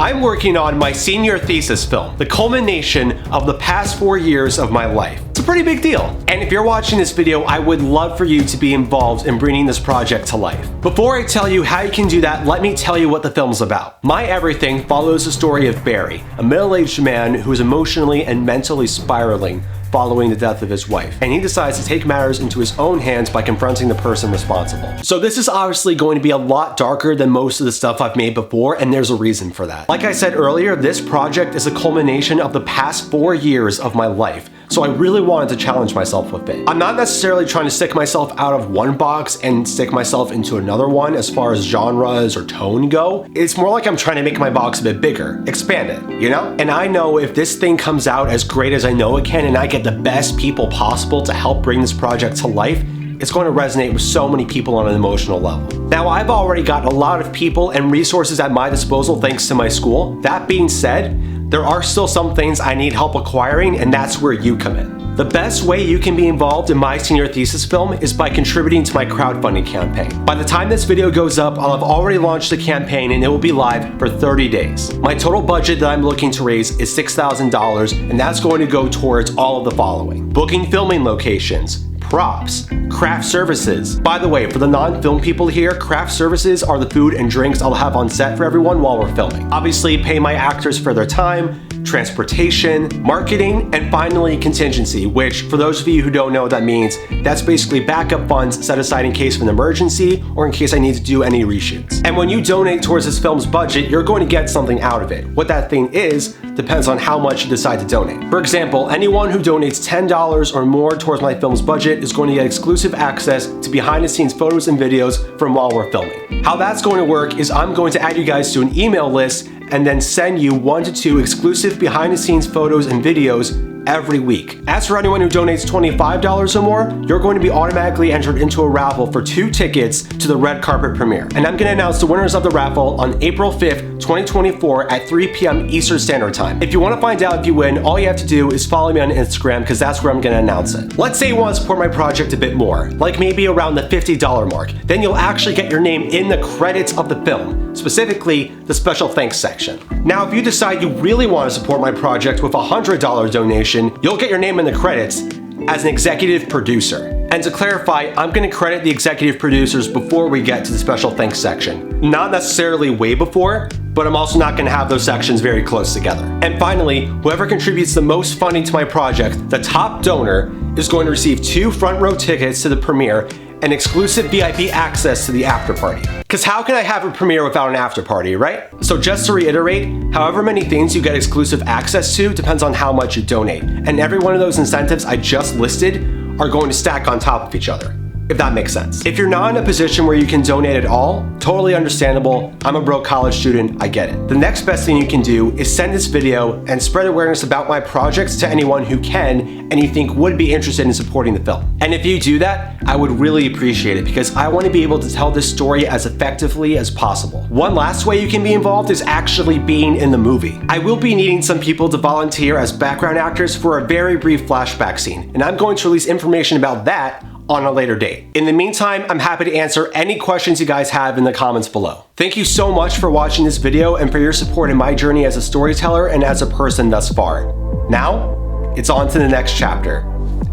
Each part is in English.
I'm working on my senior thesis film, the culmination of the past 4 years of my life. It's a pretty big deal. And if you're watching this video, I would love for you to be involved in bringing this project to life. Before I tell you how you can do that, let me tell you what the film's about. My Everything follows the story of Barry, a middle-aged man who is emotionally and mentally spiraling following the death of his wife, and he decides to take matters into his own hands by confronting the person responsible. So this is obviously going to be a lot darker than most of the stuff I've made before, and there's a reason for that. Like I said earlier, this project is a culmination of the past 4 years of my life, so I really wanted to challenge myself with it. I'm not necessarily trying to stick myself out of one box and stick myself into another one as far as genres or tone go. It's more like I'm trying to make my box a bit bigger, expand it, you know? And I know if this thing comes out as great as I know it can and I get the best people possible to help bring this project to life, it's going to resonate with so many people on an emotional level. Now, I've already got a lot of people and resources at my disposal thanks to my school. That being said, there are still some things I need help acquiring, and that's where you come in. The best way you can be involved in my senior thesis film is by contributing to my crowdfunding campaign. By the time this video goes up, I'll have already launched the campaign and it will be live for 30 days. My total budget that I'm looking to raise is $6,000, and that's going to go towards all of the following: booking filming locations, props, craft services. By the way, for the non-film people here, craft services are the food and drinks I'll have on set for everyone while we're filming. Obviously, pay my actors for their time, transportation, marketing, and finally contingency, which for those of you who don't know what that means, that's basically backup funds set aside in case of an emergency or in case I need to do any reshoots. And when you donate towards this film's budget, you're going to get something out of it. What that thing is depends on how much you decide to donate. For example, anyone who donates $10 or more towards my film's budget is going to get exclusive access to behind the scenes photos and videos from while we're filming. How that's going to work is I'm going to add you guys to an email list and then send you 1 to 2 exclusive behind the scenes photos and videos every week. As for anyone who donates $25 or more, you're going to be automatically entered into a raffle for 2 tickets to the red carpet premiere. And I'm going to announce the winners of the raffle on April 5th, 2024 at 3 p.m. Eastern Standard Time. If you want to find out if you win, all you have to do is follow me on Instagram because that's where I'm going to announce it. Let's say you want to support my project a bit more, like maybe around the $50 mark. Then you'll actually get your name in the credits of the film, specifically the special thanks section. Now, if you decide you really want to support my project with a $100 donation, you'll get your name in the credits as an executive producer. And to clarify, I'm going to credit the executive producers before we get to the special thanks section. Not necessarily way before, but I'm also not going to have those sections very close together. And finally, whoever contributes the most funding to my project, the top donor, is going to receive 2 front row tickets to the premiere and exclusive VIP access to the after party. Because how can I have a premiere without an after party, right? So just to reiterate, however many things you get exclusive access to depends on how much you donate. And every one of those incentives I just listed are going to stack on top of each other, if that makes sense. If you're not in a position where you can donate at all, totally understandable. I'm a broke college student, I get it. The next best thing you can do is send this video and spread awareness about my projects to anyone who can and you think would be interested in supporting the film. And if you do that, I would really appreciate it because I want to be able to tell this story as effectively as possible. One last way you can be involved is actually being in the movie. I will be needing some people to volunteer as background actors for a very brief flashback scene, and I'm going to release information about that on a later date. In the meantime, I'm happy to answer any questions you guys have in the comments below. Thank you so much for watching this video and for your support in my journey as a storyteller and as a person thus far. Now, it's on to the next chapter.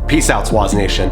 Peace out, Swozz Nation.